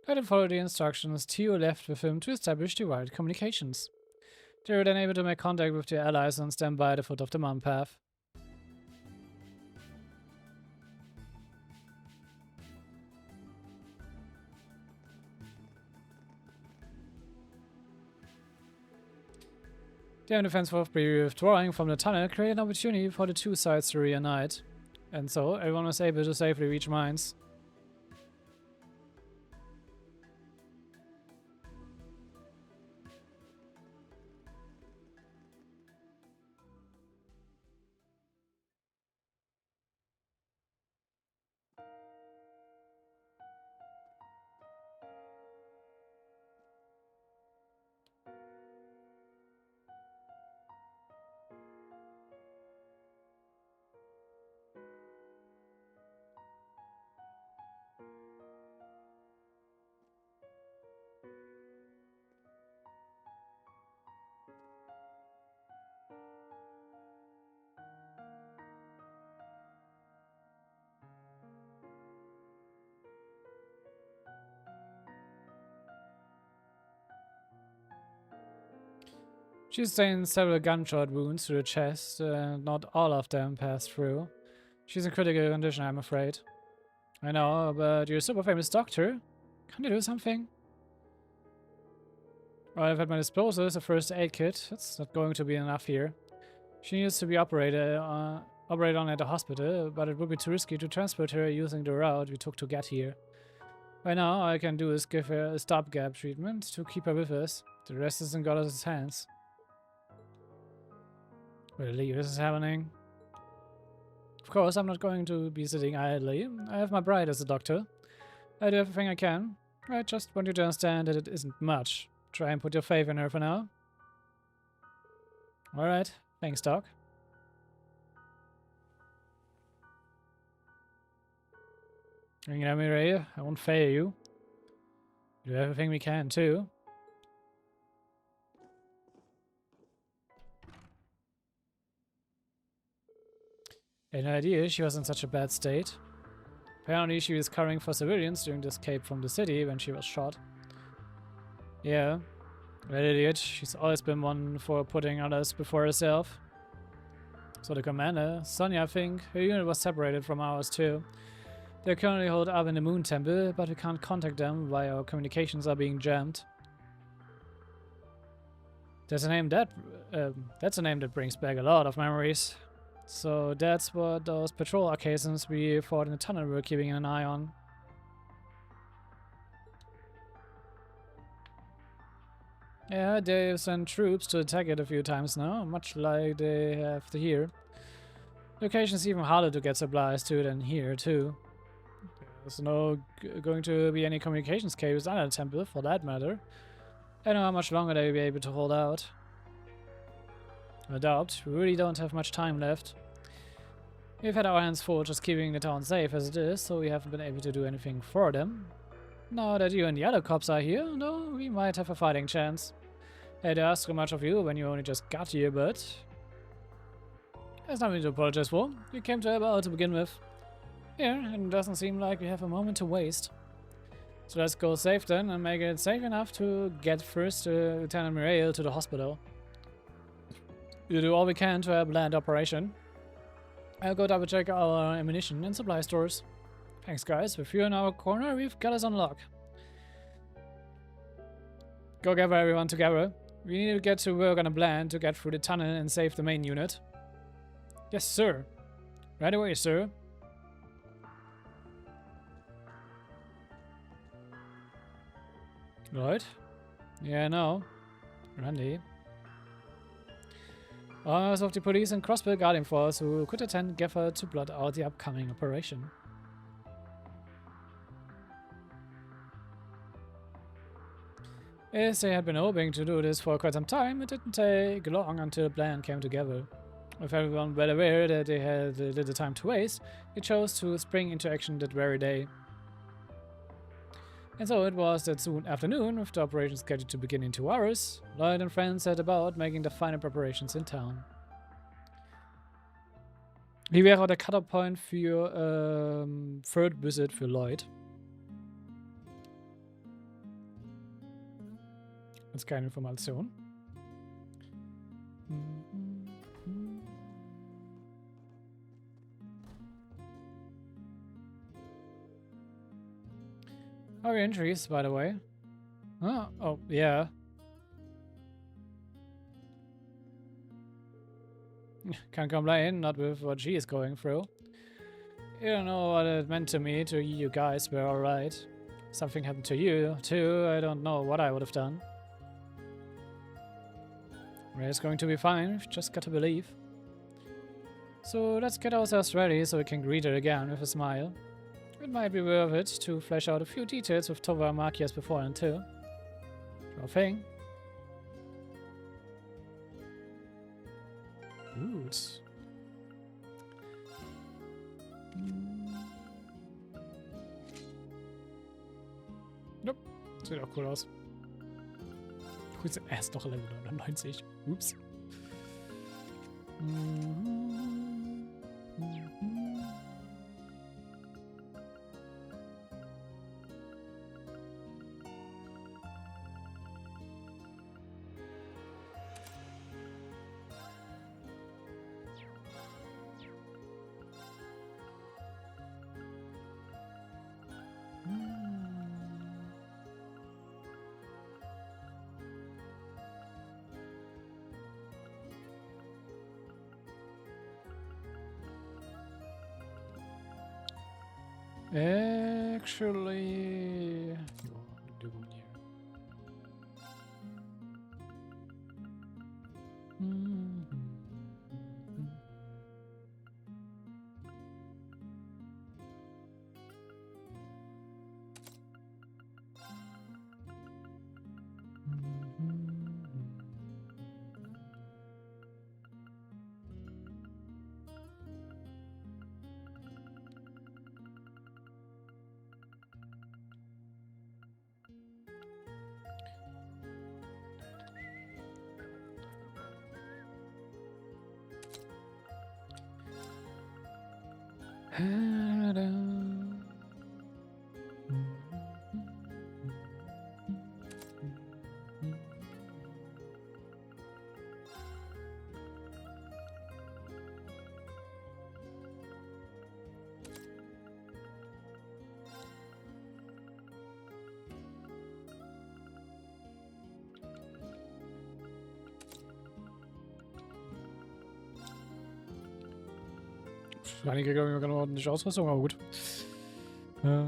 Lloyd followed the instructions Theo left with him to establish the right communications. They were then able to make contact with their allies and stand by at the foot of the mountain path. The defense of withdrawing from the tunnel created an opportunity for the two sides to reunite, and so everyone was able to safely reach mines. She sustained several gunshot wounds to the chest, and not all of them passed through. She's in critical condition, I'm afraid. I know, but you're a super famous doctor. Can't you do something? Well, I've had my disposal as a first aid kit. That's not going to be enough here. She needs to be operated on at the hospital, but it would be too risky to transport her using the route we took to get here. Right now, all I can do is give her a stopgap treatment to keep her with us. The rest is in God's hands. Really, this is happening? Of course, I'm not going to be sitting idly. I have my bride as a doctor. I do everything I can. I just want you to understand that it isn't much. Try and put your faith in her for now. Alright, thanks, Doc. You know me, Ray, I won't fail you. We do everything we can, too. I had no idea she was in such a bad state. Apparently she was covering for civilians during the escape from the city when she was shot. Yeah, that idiot. She's always been one for putting others before herself. So the commander, Sonia, I think, her unit was separated from ours too. They're currently holed up in the Moon Temple, but we can't contact them while our communications are being jammed. That's a name that brings back a lot of memories. So that's what those patrol occasions we fought in the tunnel were keeping an eye on. Yeah, they've sent troops to attack it a few times now, much like they have here. The occasion's even harder to get supplies to than here, too. There's no going to be any communications cables under the temple, for that matter. I don't know how much longer they'll be able to hold out. I doubt. We really don't have much time left. We've had our hands full just keeping the town safe as it is, so we haven't been able to do anything for them. Now that you and the other cops are here, though, we might have a fighting chance. I had to ask so much of you when you only just got here, but there's nothing to apologize for. You came to help out to begin with. Here, and it doesn't seem like we have a moment to waste. So let's go safe then and make it safe enough to get first Lieutenant Muriel to the hospital. We'll do all we can to help land operation. I'll go double check our ammunition and supply stores. Thanks guys, with you in our corner, we've got us on lock. Go gather everyone together. We need to get to work on a plan to get through the tunnel and save the main unit. Yes sir. Right away sir. Right? Yeah, no. Randy. Members of the police and crossbow guarding force who could attend gathered to plot out the upcoming operation. As they had been hoping to do this for quite some time, it didn't take long until the plan came together. With everyone well aware that they had little time to waste, they chose to spring into action that very day. And so it was that soon afternoon, with the operation scheduled to begin in 2 hours, Lloyd and friends set about making the final preparations in town. Wie wäre der Cutter Point für Third Visit für Lloyd? Als keine Information. How are your injuries, by the way? Oh, yeah. Can't complain, not with what she is going through. You don't know what it meant to me, to you guys were alright. Something happened to you, too, I don't know what I would have done. Ray's going to be fine, we've just got to believe. So let's get ourselves ready so we can greet her again with a smile. It might be worth it to flesh out a few details with Tova and Marky as before and too. Sure thing. Gut. Nope. Sieht auch cool aus. Grüße, er ist doch Level 99. Ups. Actually, Erebonia. Einige kriegen keine ordentliche Ausrüstung, aber gut. True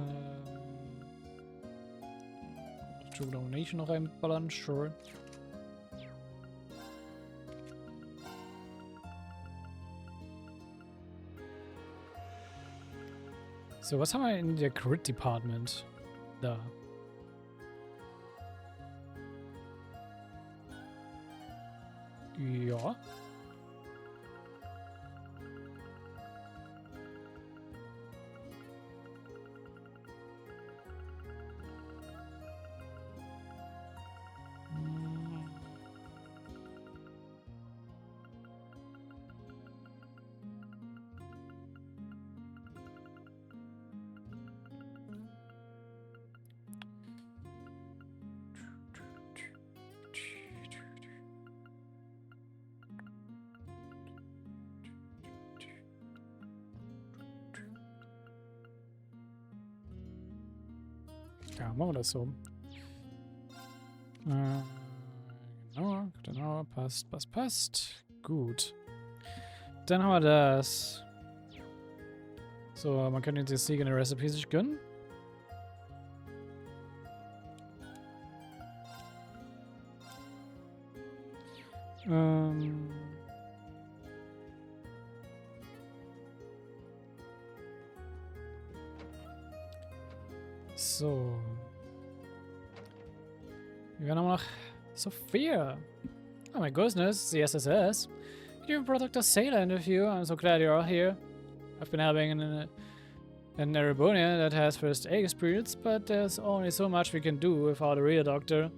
Donation noch einballern, sure. So, was haben wir in der Crit Department? Da. Ja. Ja, machen wir das so. Genau, passt. Gut. Dann haben wir das. So, man kann jetzt die Siege in der Recipe sich gönnen. So. Wir haben noch Sophia. Oh my goodness, the SSS. You brought Dr. Sailor in with you. I'm so glad you're all here. I've been helping in Erebonia that has first aid experience, but there's only so much we can do without a real doctor.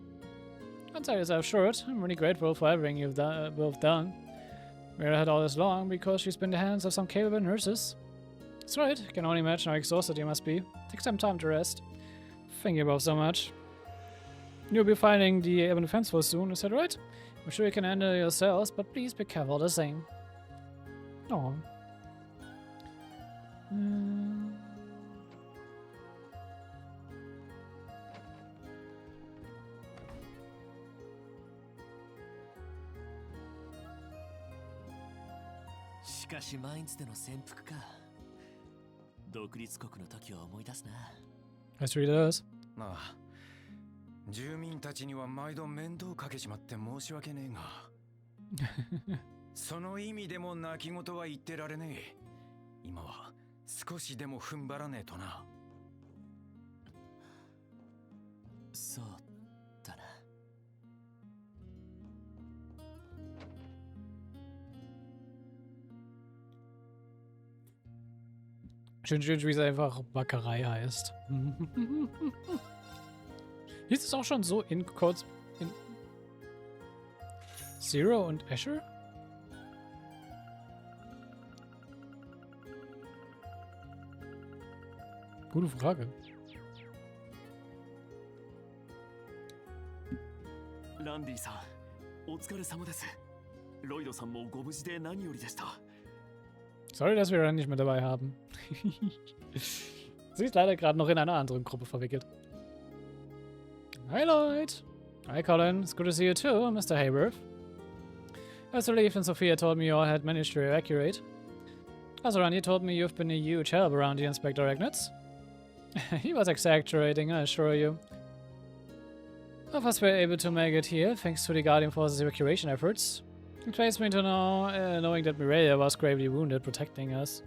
Don't sell yourself short. I'm really grateful for everything you've both done. We're had all this long because she's been in the hands of some capable nurses. That's right. I can only imagine how exhausted you must be. Take some time to rest. Thank you both so much. You'll be finding the Ebony Fence Force soon, is that right? I'm sure you can handle it yourselves, but please be careful the same. Oh. Mm. しかしマインズでの潜伏か。独立国の時を思い出すな。Let's read those. まあ、住民たちには毎度面倒かけちまって申し訳ねえが、その意味でも泣き言は言ってられねえ。今は少しでも踏ん張らねえとな。そうだな。Schön, schön, wie es einfach Backerei heißt. Hieß es auch schon so in Codes in Zero und Asher? Gute Frage. ランディさん、お疲れ様です。ロイドさんもご無事で何よりでした。 Sorry, dass wir Ren nicht mehr dabei haben. Sie ist leider gerade noch in einer anderen Gruppe verwickelt. Hi Lloyd. Hi Colin. It's good to see you too, Mr. Hayworth. I was relieved when Sophia told me you all had managed to evacuate. Also, Randy told me you've been a huge help around the Inspector Agnitz. He was exaggerating, I assure you. All of us were able to make it here, thanks to the Guardian Force's evacuation efforts. It pains me to know, knowing that Mireia was gravely wounded protecting us.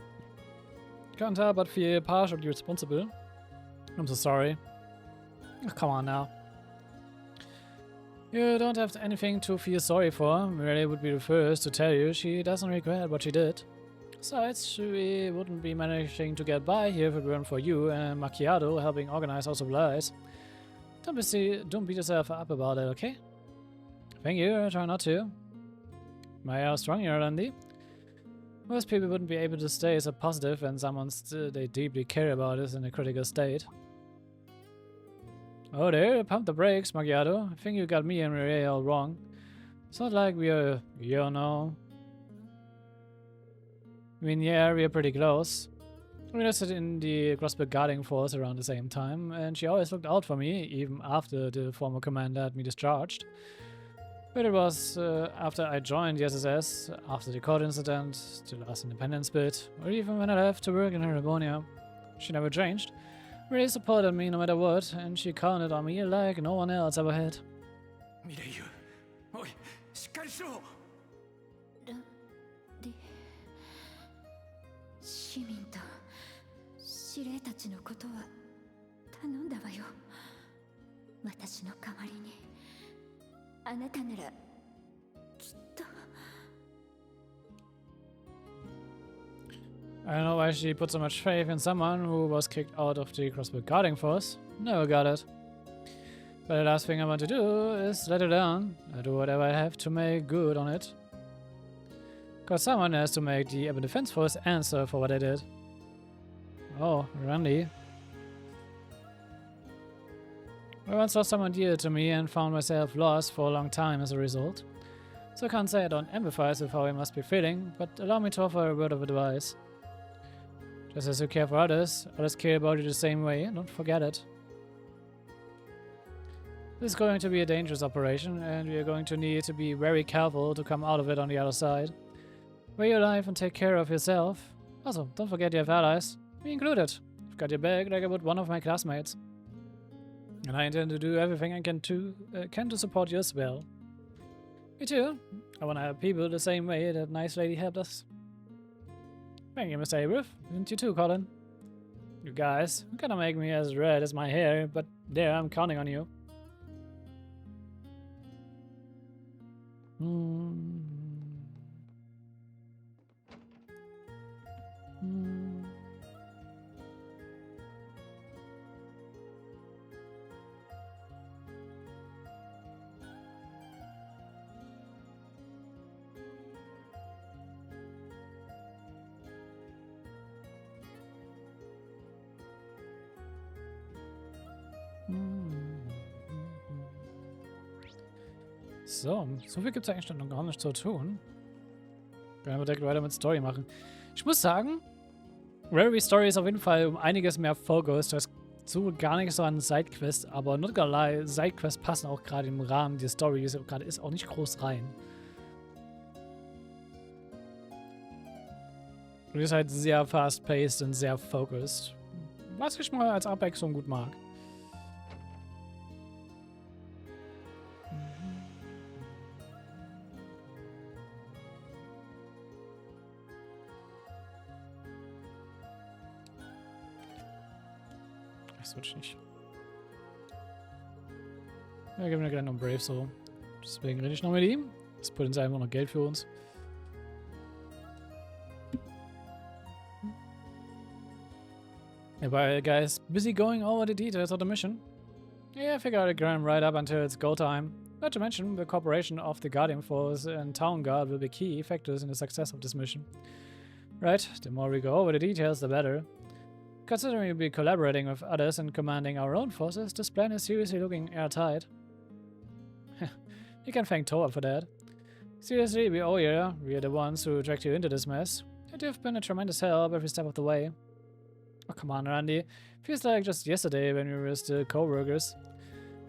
Can't help but feel partially responsible. I'm so sorry. Oh, come on now. You don't have anything to feel sorry for. Mireia would be the first to tell you she doesn't regret what she did. Besides, she wouldn't be managing to get by here if it weren't for you and Macchiato helping organize our supplies. Don't beat yourself up about it, okay? Thank you, I try not to. How strong you are, Andy. Most people wouldn't be able to stay so positive when someone they deeply care about is in a critical state. Oh there, pump the brakes, Macchiato. I think you got me and Mireia all wrong. It's not like we are, you know. I mean, yeah, we are pretty close. We enlisted in the Grossberg Guarding Force around the same time, and she always looked out for me, even after the former commander had me discharged. But it was after I joined the SSS, after the court incident, the last independence bit, or even when I left to work in Erebonia. She never changed. Really supported me no matter what, and she counted on me like no one else ever had. Mireia, oi, しっかりしろ。ラディ市民と司令たちのことは頼んだわよ。私の代わりに。あなたならきっと。I don't know why she put so much faith in someone who was kicked out of the Grossberg Guarding Force. Never got it. But the last thing I want to do is let her down. I do whatever I have to make good on it. Cause someone has to make the Ebony Defense Force answer for what I did. Oh, Randy. I once lost someone dear to me and found myself lost for a long time as a result. So I can't say I don't empathize with how he must be feeling, but allow me to offer a word of advice. Just as you care for others, others care about you the same way, don't forget it. This is going to be a dangerous operation, and we are going to need to be very careful to come out of it on the other side. Wear your life and take care of yourself. Also, don't forget you have allies, me included. I've got your back like I would one of my classmates. And I intend to do everything I can to support you as well. Me too. I want to help people the same way that nice lady helped us. Thank you, Mr. Hayworth. And you too, Colin. You guys, you're gonna make me as red as my hair, but there, I'm counting on you. So viel gibt es eigentlich noch gar nicht zu tun. Können wir direkt weiter mit Story machen. Ich muss sagen, Reverie Story ist auf jeden Fall um einiges mehr focused. Da ist so gar nicht so an Sidequests, aber not gonna lie, Sidequests passen auch gerade im Rahmen der Story, die es gerade ist, auch nicht groß rein. Und ist halt sehr fast-paced und sehr focused. Was ich mal als Abwechslung gut mag. Ich switch nicht. Ja, geben wir gleich noch einen Brave so. Deswegen rede ich noch mit ihm. Das potenziell einfach noch Geld für uns. While guys busy going over the details of the mission. Yeah, I figured I'd grind right up until it's go time. Not to mention, the cooperation of the Guardian Force and Town Guard will be key factors in the success of this mission. Right, the more we go over the details, the better. Considering we'll be collaborating with others and commanding our own forces, this plan is seriously looking airtight. You can thank Toa for that. Seriously, we owe you. We are the ones who dragged you into this mess. And you've been a tremendous help every step of the way. Oh, come on, Randy. Feels like just yesterday when we were still co-workers.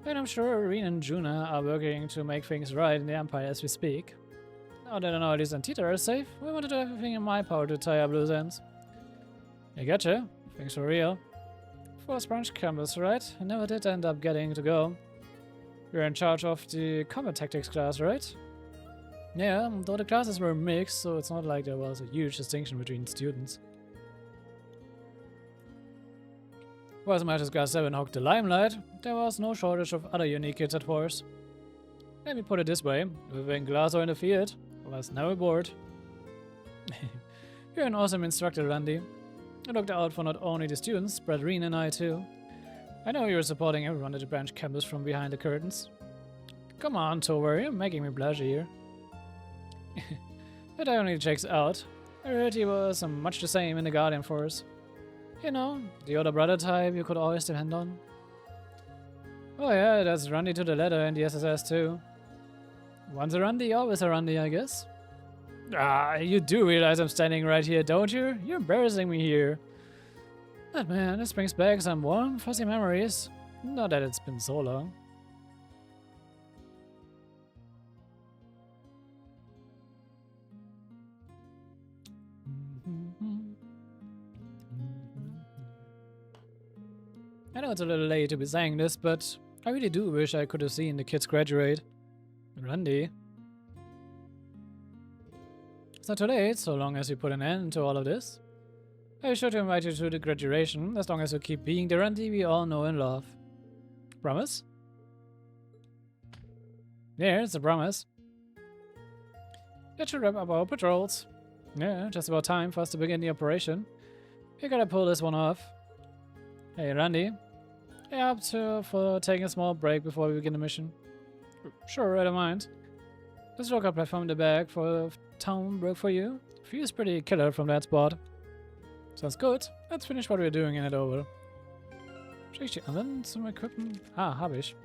And I'm sure Irene and Juna are working to make things right in the Empire as we speak. Now that Anolis and Tita are safe, we want to do everything in my power to tie up loose ends. I gotcha. Things for real. First branch campus, right? I never did end up getting to go. You're in charge of the combat tactics class, right? Yeah, though the classes were mixed, so it's not like there was a huge distinction between students. While the Matches Class 7 hogged the limelight, there was no shortage of other unique kids at Force. Let me put it this way, when Glasso in the field, I was never bored. You're an awesome instructor, Randy. You looked out for not only the students, but Reen and I too. I know you're supporting everyone at the branch campus from behind the curtains. Come on, Tower, you're making me blush here. That only checks out. I heard he was much the same in the Guardian Force. You know, the older brother type you could always depend on. Oh yeah, that's Randy to the letter in the SSS too. Once a Randy, always a Randy, I guess. Ah, you do realize I'm standing right here, don't you? You're embarrassing me here. But man, this brings back some warm, fuzzy memories. Not that it's been so long. I know it's a little late to be saying this, but I really do wish I could have seen the kids graduate. Randy. It's not too late, so long as you put an end to all of this. I'll be sure to invite you to the graduation, as long as you keep being the Randy we all know and love. Promise? Yeah, it's a promise. That should wrap up our patrols. Yeah, just about time for us to begin the operation. We gotta pull this one off. Hey, Randy. Yeah, up for taking a small break before we begin the mission. Sure, I don't mind. This local platform in the back for town work for you. Feels pretty killer from that spot. Sounds good. Let's finish what we're doing and head over. Schicke ich die anderen zum Equippen? Ah, habe ich.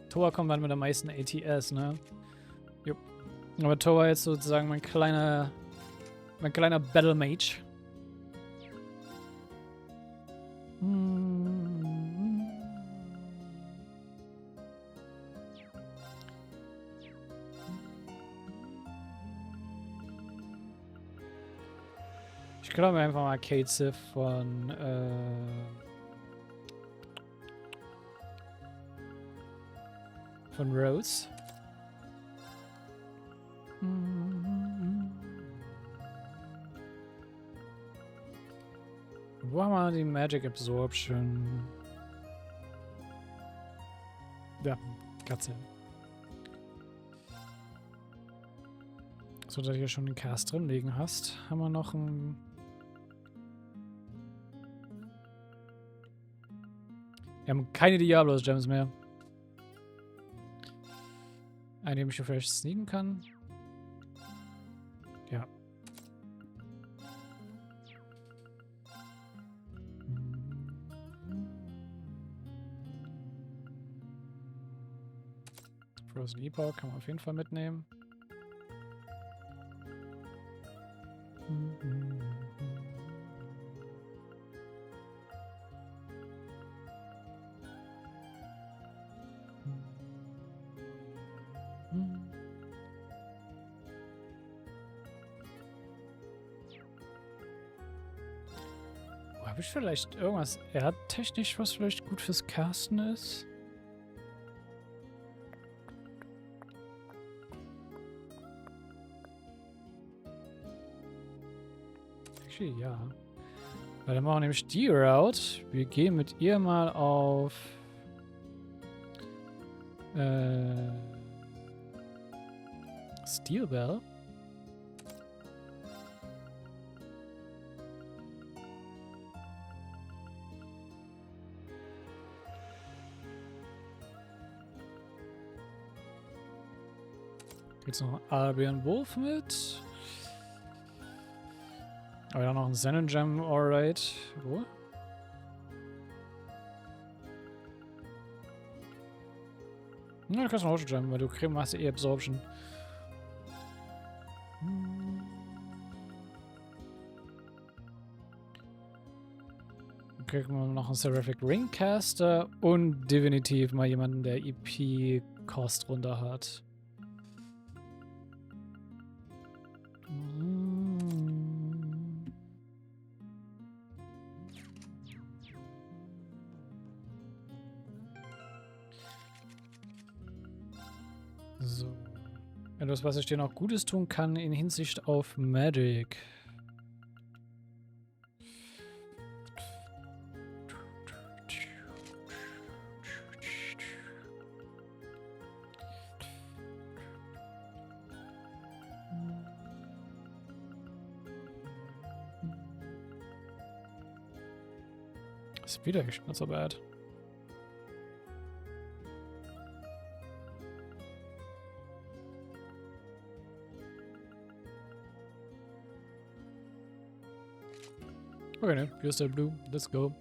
Toa kommt dann mit der meisten ATS, ne? Jupp. Aber Toa jetzt sozusagen mein kleiner Battle Mage. Ich glaube einfach mal Kate Sif von Rose. Wo haben wir die Magic Absorption? Ja, Katze. So, dass du hier schon den Cast drin liegen hast, haben wir noch ein... Wir haben keine Diablos-Gems mehr. Einen, den ich hier vielleicht sneaken kann. Ja. Großen Epoch kann man auf jeden Fall mitnehmen. Habe ich vielleicht irgendwas erdtechnisch, was vielleicht gut fürs Casten ist? Actually, ja. Weil dann machen wir nämlich die Route. Wir gehen mit ihr mal auf Steel Bell. Jetzt noch Albion Wolf mit. Aber ja, noch ein Zen Gem, alright. Wo? Ja, du kannst noch Ocean Gem, weil du machst ja eh Absorption. Dann kriegen wir noch einen Seraphic Ringcaster und definitiv mal jemanden, der EP-Cost runter hat. So. Etwas, was ich dir noch Gutes tun kann in Hinsicht auf Magic. Ist wieder not so bad. Okay, ne, you're still blue. Let's go.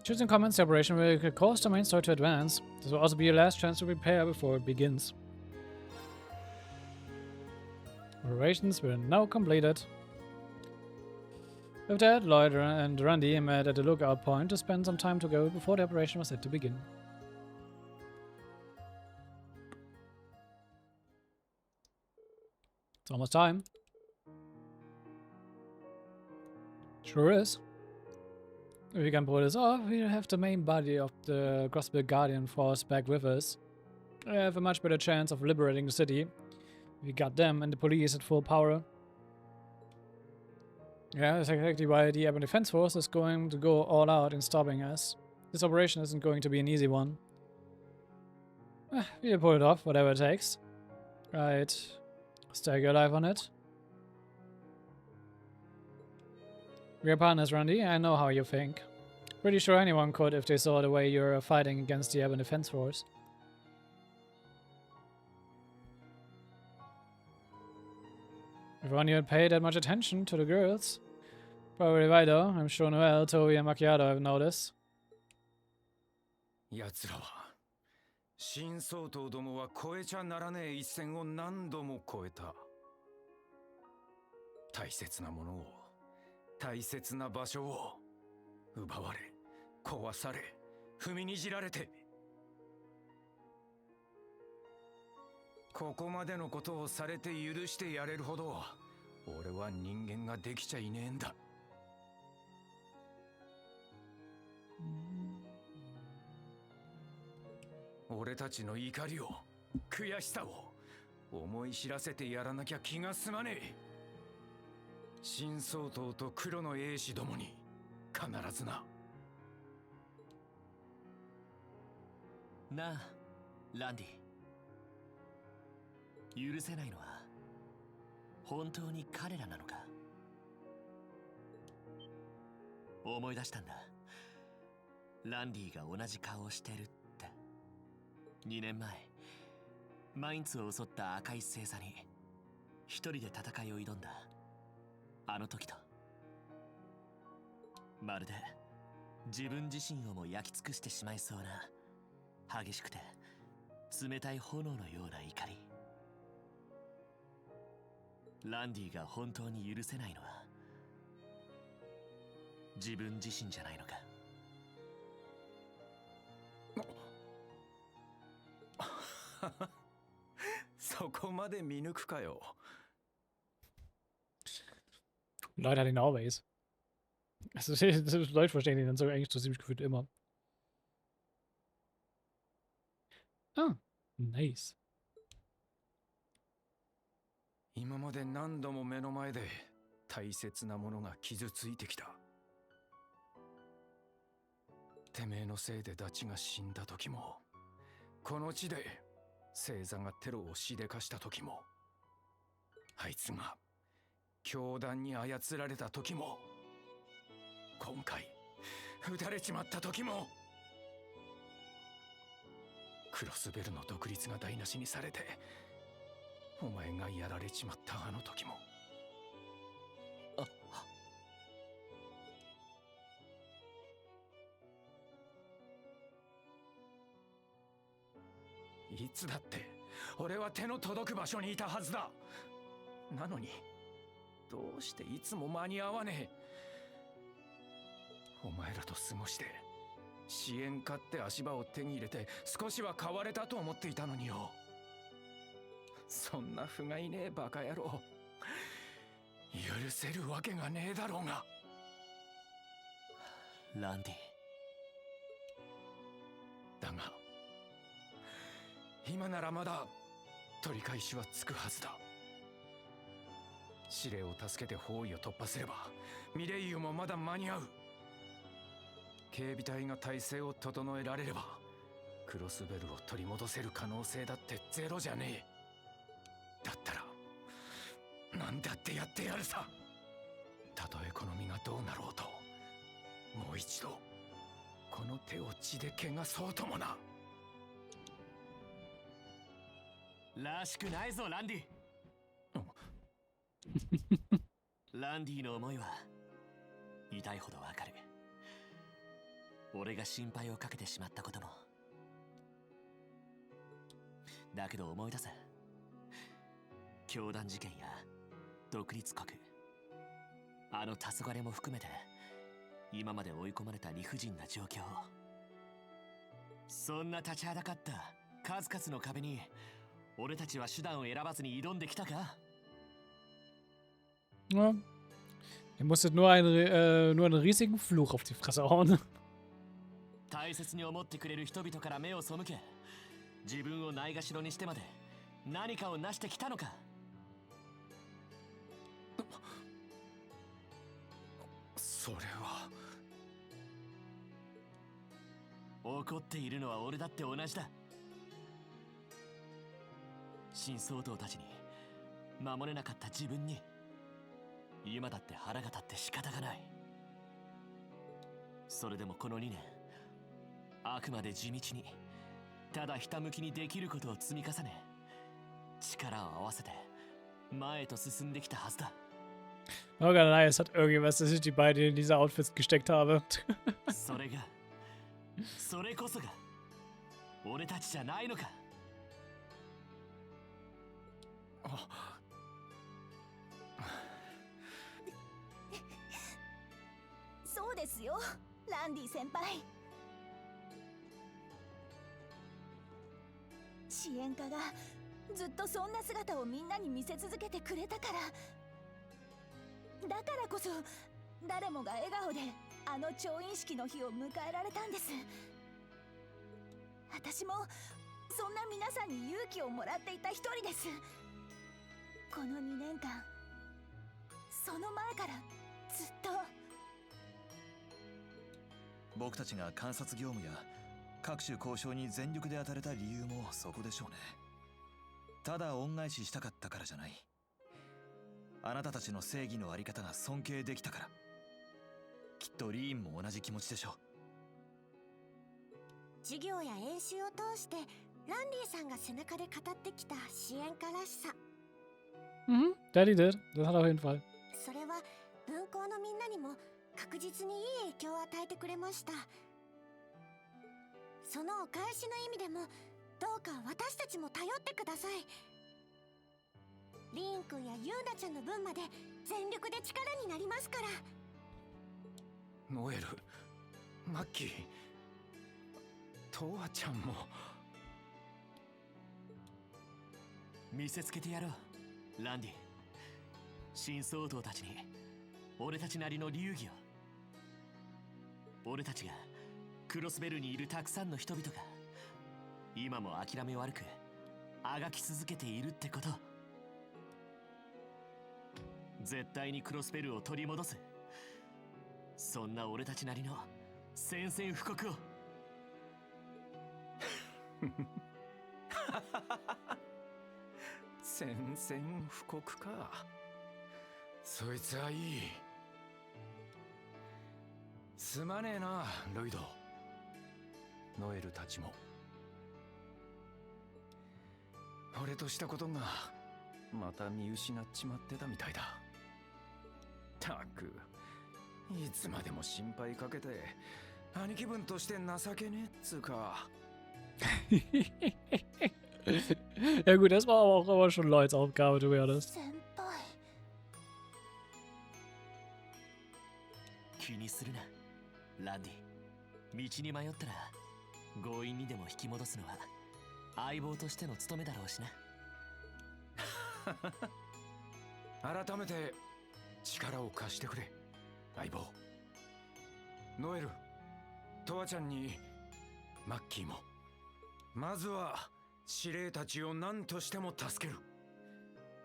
Choosing common separation will cause the main story to advance. This will also be your last chance to prepare before it begins. Operations were now completed. With that, Lloyd and Randy met at the lookout point to spend some time together before the operation was set to begin. It's almost time. Sure is. If we can pull this off, we'll have the main body of the Crossbill Guardian force back with us. We have a much better chance of liberating the city. We got them and the police at full power. Yeah, that's exactly why the Urban Defense Force is going to go all out in stopping us. This operation isn't going to be an easy one. We'll pull it off, whatever it takes. Right. Stay alive on it. We're partners, Randy. I know how you think. Pretty sure anyone could if they saw the way you're fighting against the Urban Defense Force. If only you had paid that much attention to the girls. Probably why though. I'm sure Noel, Toby, and Macchiato have noticed. 奴らは新総統どもは越えちゃならねえ一線を何度も越えた。大切なものを、大切な場所を奪われ、壊され、踏みにじられて。ここまでのことをされて許してやれるほど、俺は人間ができちゃいねえんだ。俺たちの怒りを、悔しさを思い知らせてやらなきゃ気が済まねえ。新総統と黒の英士どもに必ずな。なあ、ランディ。許せないのは本当に彼らなのか。思い出したんだ。ランディが同じ顔をしてるって。2年前マインツを襲った赤い星座に一人で戦いを挑んだあの時と、まるで自分自身をも焼き尽くしてしまいそうな激しくて冷たい炎のような怒り。ランディが本当に許せないのは自分自身じゃないのか。そこまで見抜くかよ。Leute hat ihn always. Also, Leute verstehen ihn dann sogar eigentlich so ziemlich gefühlt immer. Ah, nice. 今まで何度も目の前で大切なものが傷ついてきた。てめえのせいでダチが死んだ時も、この地で星座がテロをしでかした時も、あいつが教団に操られた時も、今回撃たれちまった時も、クロスベルの独立が台無しにされてお前がやられちまったあの時も。いつだって俺は手の届く場所にいたはずだ。なのにどうしていつも間に合わねえ。お前らと過ごして支援家って足場を手に入れて少しは変われたと思っていたのによ。そんな不甲斐ねえバカ野郎、許せるわけがねえだろうが。ランディ。だが今ならまだ取り返しはつくはずだ。司令を助けて包囲を突破すればミレイユもまだ間に合う。警備隊が体制を整えられればクロスベルを取り戻せる可能性だってゼロじゃねえ。だったら何だってやってやるさ。たとえこの身がどうなろうと、もう一度この手を血で汚そうともな。らしくないぞランディ。ランディの思いは痛いほどわかる。俺が心配をかけてしまったことも。だけど思い出せ、教団事件や独立国、あの黄昏も含めて今まで追い込まれた理不尽な状況、そんな立ちはだかった数々の壁に俺たちは手段を選ばずに挑んできたか。 Ja. Ihr musstet nur einen riesigen Fluch auf die Fresse hauen. 大切に思ってくれる人々から目を背け、自分をないがしろにしてまで何かを成してきたのか。それは。怒っているのは俺だって同じだ。新総統たちに守れなかった自分に今だって腹が立って仕方がない。それでもこの2年、あくまで地道にただひたむきにできることを積み重ね、力を合わせて前へと進んできたはずだ。Oh Gott, nein, es hat irgendwas, dass ich die beiden in diese Outfits gesteckt habe. それが、それこそが俺たちじゃないのか。そうですよ、ランディ先輩。支援家がずっとそんな姿をみんなに見せ続けてくれたから、だからこそ誰もが笑顔であの調印式の日を迎えられたんです。私もそんな皆さんに勇気をもらっていた一人です。この2年間、その前からずっと。僕たちが観察業務や各種交渉に全力で当たれた理由もそこでしょうね。ただ恩返ししたかったからじゃない。あなたたちの正義のあり方が尊敬できたから。きっとリーンも同じ気持ちでしょう。授業や演習を通してランディさんが背中で語ってきた支援家らしさ。Mhm, Daddy did. Das hat er auf jeden Fall. それは分校のみんなにも確実にいい影響を与えてくれました。そのお返しの意味でもどうか私たちも頼ってください。リーンくんやユーナちゃんの分まで全力で力になりますから。ノエル、マッキー、トワちゃんも。見せつけてやろう、ランディ。新総統たちに俺たちなりの流儀を。俺たちがクロスベルにいるたくさんの人々が今も諦め悪くあがき続けているってこと。絶対にクロスベルを取り戻す、そんな俺たちなりの宣戦布告を。宣戦布告か。そいつはいい。すまねえな、ロイド。ノエルたちも。俺としたことがまた見失っちまってたみたいだ。たく、いつまでも心配かけて兄貴分として情けねえっつうか。Ja gut, das war auch aber schon Lloyds Aufgabe, to be honest. 先輩。気にするな、ランディ。道に迷ったら強引にでも引き戻すのは相棒としての務めだろうしな。改めて力を貸してくれ、相棒。ノエル、トワちゃんにマッキーも。まずは司令たちを何としても助ける。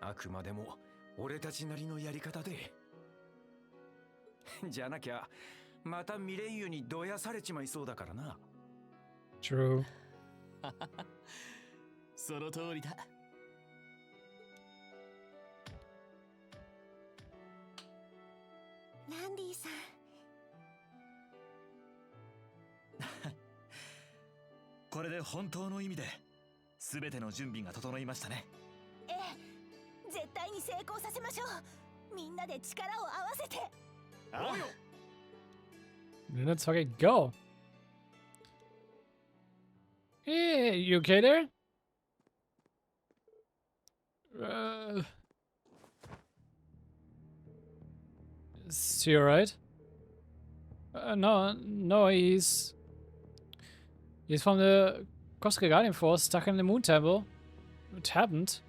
あくまでも俺たちなりのやり方で。じゃなきゃまたミレイユにどやされちまいそうだからな。True. その通りだ。ランディさん、これで本当の意味で全ての準備が整いましたね。ええ、絶対に成功させましょう。みんなで力を合わせて。ああよ。 Then let's fucking go. Hey, you okay there? Is he alright? No, he's from the Cosmic Guardian Force stuck in the Moon Temple. What happened?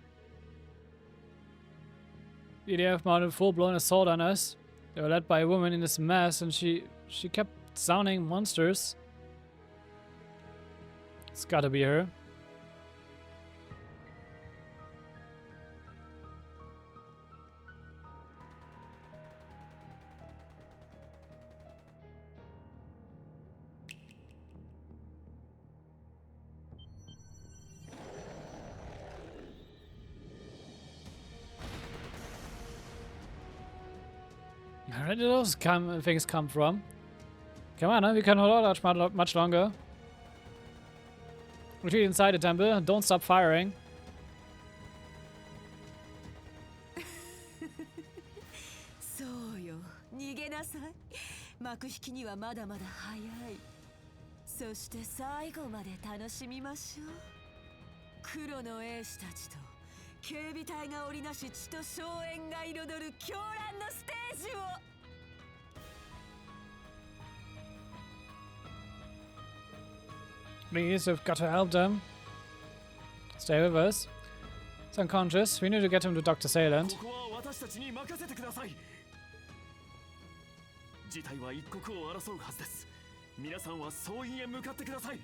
They have mounted a full-blown assault on us. They were led by a woman in this mess, and she kept sounding monsters. It's gotta be her. Where did those things come from? Come on, huh? We can hold out much longer. Retreat inside the temple. Don't stop firing. そうよ、逃げなさい。幕引きにはまだまだ早い。そして最後まで楽しみましょう。黒の英士たちと警備隊が織りなし血と荘園が彩る狂乱のステージを。Please, we've got to help them. Stay with us. He's unconscious. We need to get him to Dr. Sayland. ここは私たちに任せてください。事態は一刻を争うはずです。皆さんは総員へ向かってください。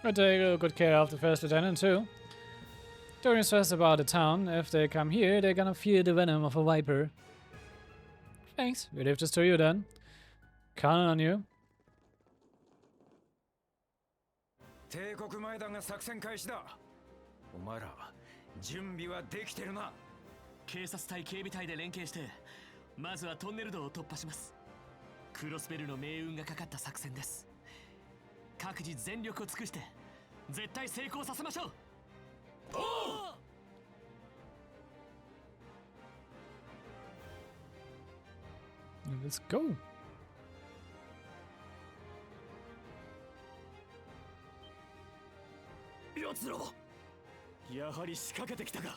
We'll take good care of the first lieutenant too. Don't be stressed about the town. If they come here, they're gonna feel the venom of a viper. Thanks. We leave this to you then. Counting on you. 帝国前だが作戦開始だ。お前ら準備はできてるな。警察隊警備隊で連携してまずはトンネル道を突破します。クロスベルの命運がかかった作戦です。各自全力を尽くして絶対成功させましょう。おお。Let's go. 奴らやはり仕掛けてきたか。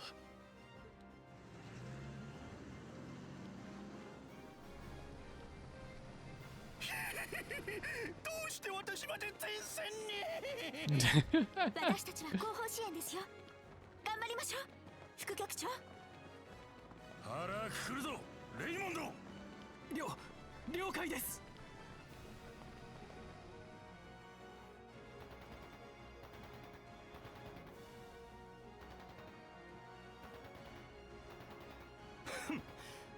どうして私まで前線に。私たちは後方支援ですよ。頑張りましょう、副局長。腹くくるぞレイモンド。了解です。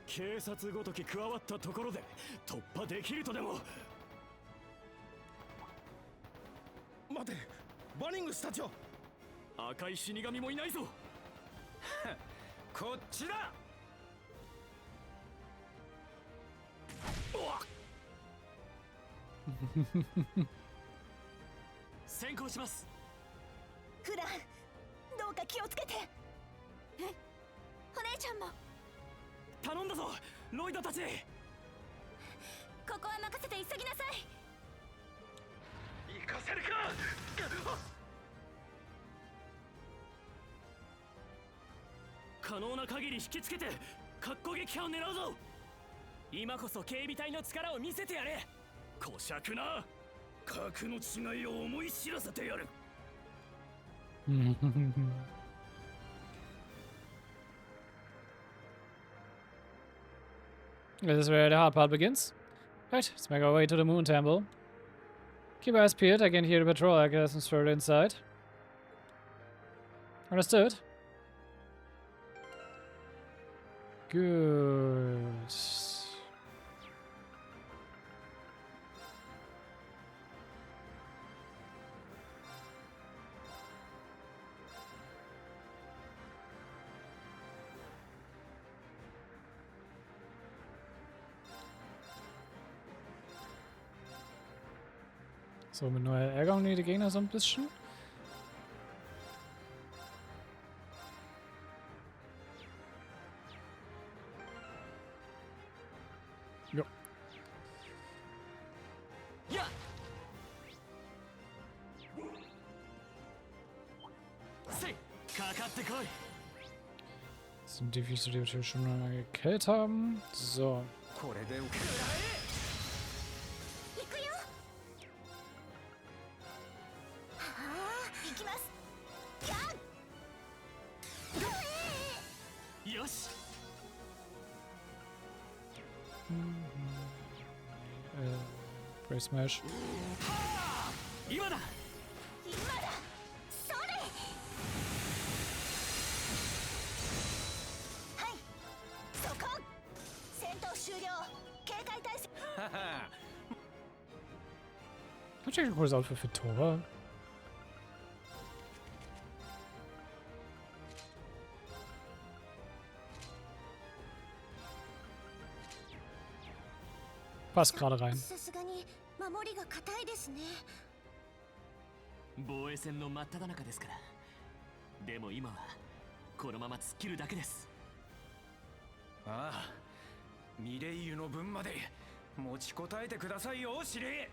警察ごとき加わったところで突破できるとでも。待て、バニングス隊長。赤い死神もいないぞ。こっちだ。先行します。フラン、どうか気をつけて。お姉ちゃんも。頼んだぞロイドたち。ここは任せて急ぎなさい。行かせるか。可能な限り引きつけて格好撃破を狙うぞ。今こそ警備隊の力を見せてやれ。小尺な。格の違いを思い知らせてやる。This is where the hard part begins. Right, let's make our way to the moon temple. Keep our eyes peeled, I can hear the patrol mechanisms further inside. Understood. Good. So, mit neuer Ärgerung die Gegner so ein bisschen. Jo. Ja. Sind die Füße, die wir schon mal gekillt haben. So. これで受ける。行くよ。はあ、行きます。よし。Brace Smash. 今だ。今だ。それ。はい、そこ。戦闘終了。警戒態勢。 That's actually a cooles Outfit für Tora. Passt gerade rein. さすがに守りが硬いですね。防衛戦の真っ只中ですから。でも今はこのまま突っ切るだけです。ああ、ミレイユの分まで持ちこたえてくださいよ司令。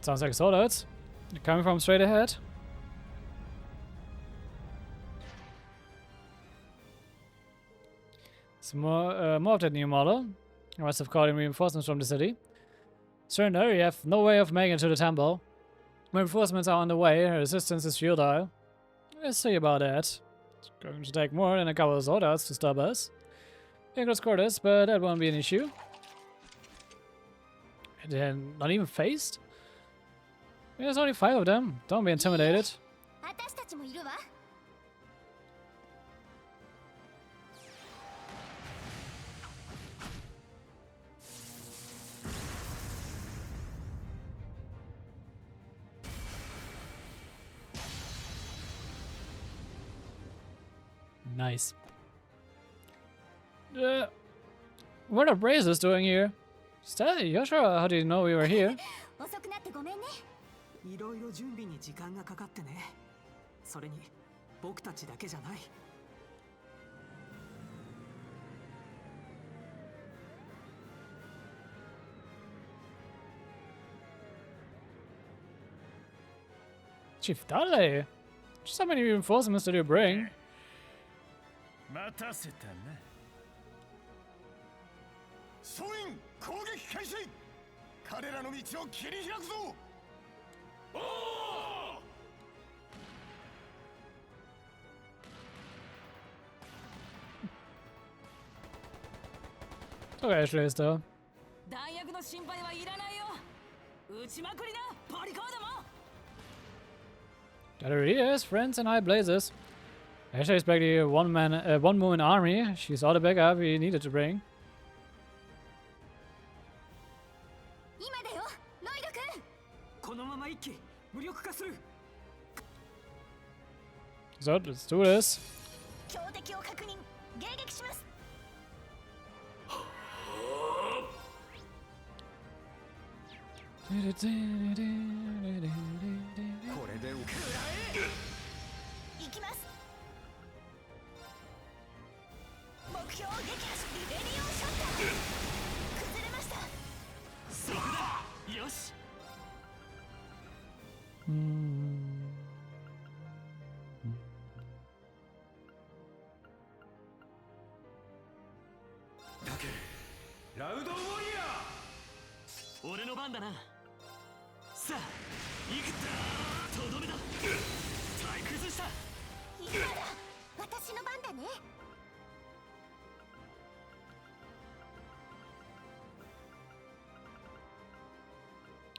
Sounds like soldiers. They're coming from straight ahead. Some more of that new model. I must have called in reinforcements from the city. Surrender, you have no way of making it to the temple. Reinforcements are on the way, resistance is futile. Let's see about that. It's going to take more than a couple of soldiers to stop us. We could score this, but that won't be an issue. And then, not even faced? There's only 5 of them. Don't be intimidated. 私たちもいるわ。Nice. What are braces doing here? Steady, Yoshua, how did you know we were here? 遅くなってごめんね。いろいろ準備に時間がかかってね。それに僕たちだけじゃない。Chief Dudley? Just how many reinforcements did you bring? 待たせたな。総員攻撃開始。彼らの道を切り開くぞ。おお。Okay, Schwester. 弾薬の心配はいらないよ。撃ちまくりな、ポリコードも。There it is, friends and high blazes. Actually, expect a one-woman army. She's all the backup we needed to bring. 今だよ、ロイド君。このまま一気無力化する。So, let's do this. 強敵を確認。迎撃します。これで受け行きます。目標を撃破し、リベリオンショット。崩れました。そこだ。よし。だけラウドウォリア。俺の番だな。さあ、行くったとどめだ。体崩した。今だ、私の番だね。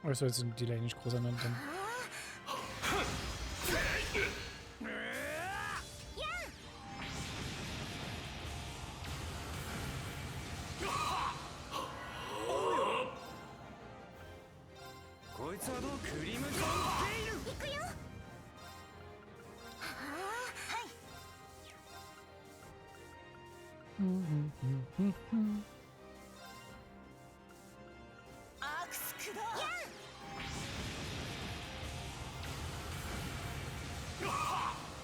Oh, das soll jetzt ein Delay nicht groß sein, dann. こいつはどうクリムゾンゲイル。行くよ。アークス駆動。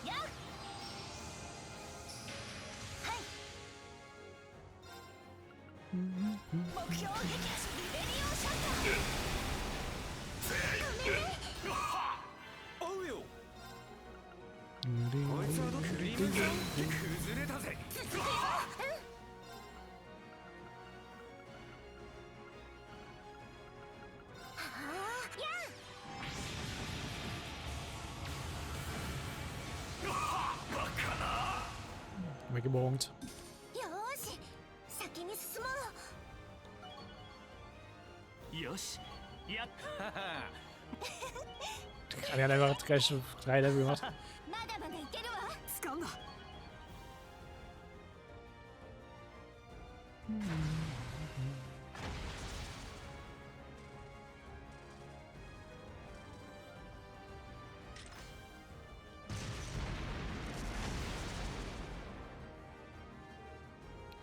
やっ。はい。目標を撃破し、リベリオンショット。おうよ。こいつはどうクリムゾン崩れたぜ。Weggebongt. よーし、先に進もう。よし。やっ。Er hat einfach drei Level gemacht. まだまだいけるわ。掴んだ。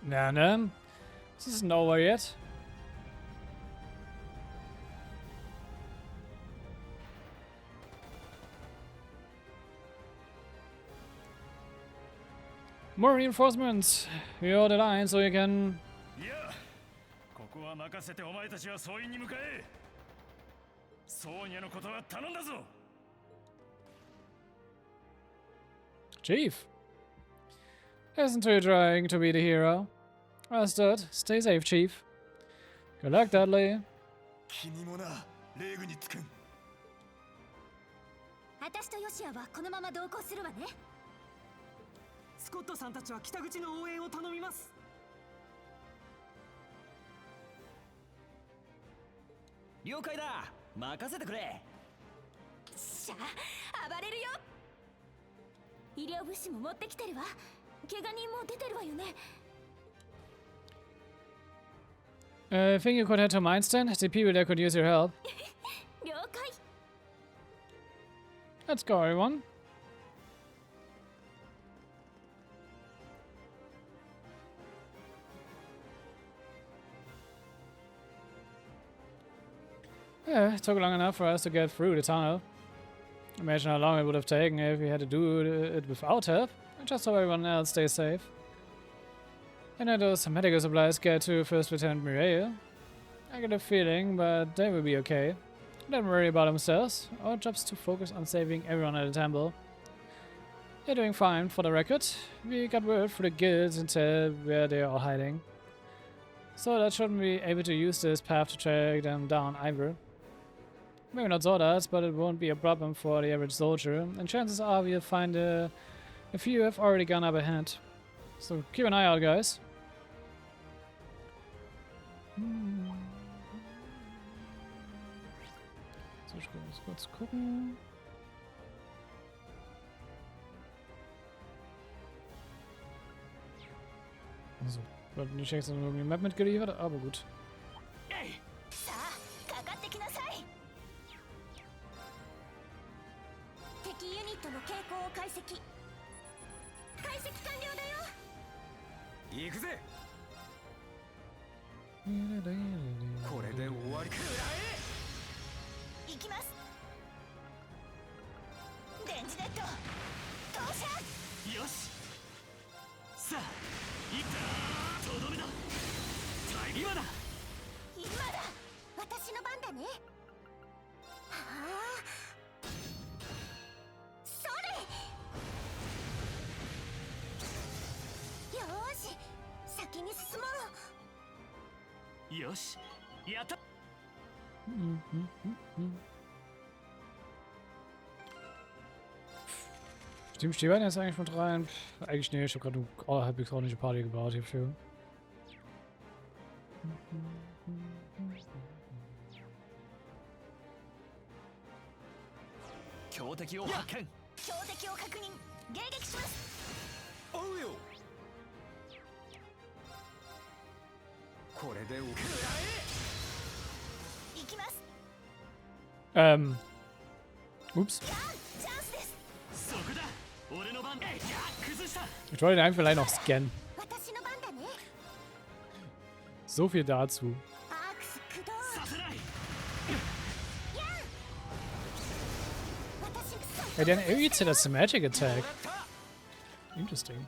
Nah, ne? This isn't over yet. More reinforcements. You're the line, so you can. いや、ここは任せてお前たちは総員に向かえ。ソーニャのことは頼んだぞ。Chief. Isn't you trying to be the hero? Understood. Stay safe, Chief. Good luck, Dudley. 君もな、レーグにつくん。私とヨシアはこのまま同行するわね。スコットさんたちは北口の応援を頼みます。了解だ。任せてくれ。しゃあ、暴れるよ。医療物資も持ってきてるわ。怪我人も出てるわよね。I think you could head to Mainstein. The people there could use your help. 了解。 Let's go, everyone. It took long enough for us to get through the tunnel. Imagine how long it would have taken if we had to do it without help, just so everyone else stays safe. And then those medical supplies get to First Lieutenant Mireille. I get a feeling, but they will be okay. Don't worry about themselves. Our job's to focus on saving everyone at the temple. They're doing fine, for the record. We got word through the guilds and tell where they are hiding. So that shouldn't be able to use this path to track them down either. Maybe not Zordas, but it won't be a problem for the average soldier, and chances are we'll find a few have already gone up ahead. So keep an eye out, guys. So, ich muss kurz gucken. Also, wird nicht extra irgendwie Map mitgeliefert, aber gut. さあかかってきなさい。敵ユニットの傾向を解析完了だよ。行くぜ。これで終わりか。行きます。電磁ネット投射。よしさあ行ったとどめだ今だ今だ。私の番だね。はあ、それ。よーし、先に進もう。よしやった Stimmt, stehen wir jetzt eigentlich mit rein? Eigentlich nee, ich habe gerade eine halbwegs ordentliche Party gebaut hierfür.強敵を発見標的を確認迎撃します。追うよ。これで行きます。 Ups. チャンスです。そこだ俺の番だ崩した Ich wollte den einfach vielleicht noch scannen. 私の番だね。 So viel dazu. アークス駆動。させない Ja, die haben irgendwie zählt das Magic Attack. Interesting.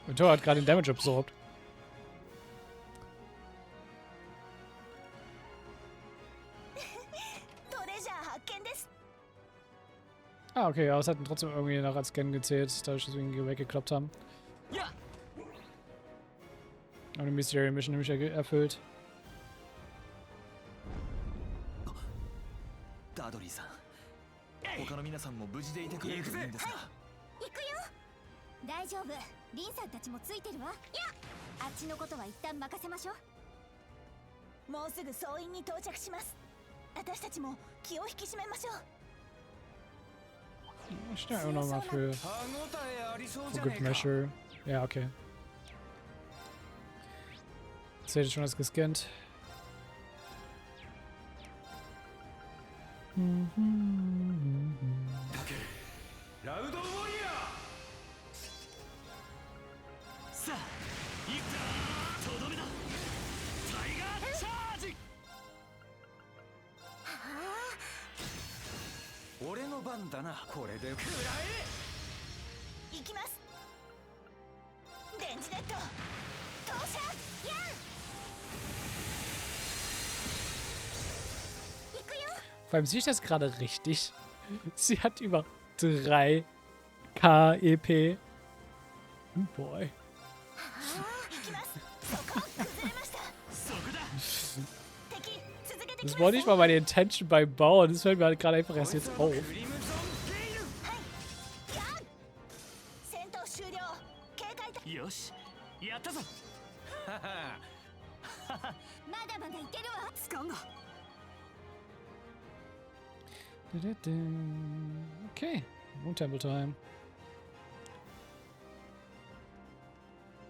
Und Thor hat gerade den Damage absorbed. Ah, okay, aber es hat trotzdem irgendwie noch als Scan gezählt, dadurch, dass wir ihn weggekloppt haben. Und die Mystery Mission nämlich erfüllt. ダドリーさん、他の皆さんも無事でいてくれるといいんですが。行くよ。大丈夫。リンさんたちもついてるわ。いや、あっちのことは一旦任せましょう。もうすぐ総員に到着します。私たちも気を引き締めましょう。 Ich stehe auch nochmal für Good Measure. Ja, okay. Zählt schon als gescannt. Vor allem sehe ich das gerade richtig. Sie hat über 3k EP. Oh boy. Das war nicht mal meine Intention beim Bauen. Das fällt mir halt gerade einfach erst jetzt auf. Okay, Moon Temple Time.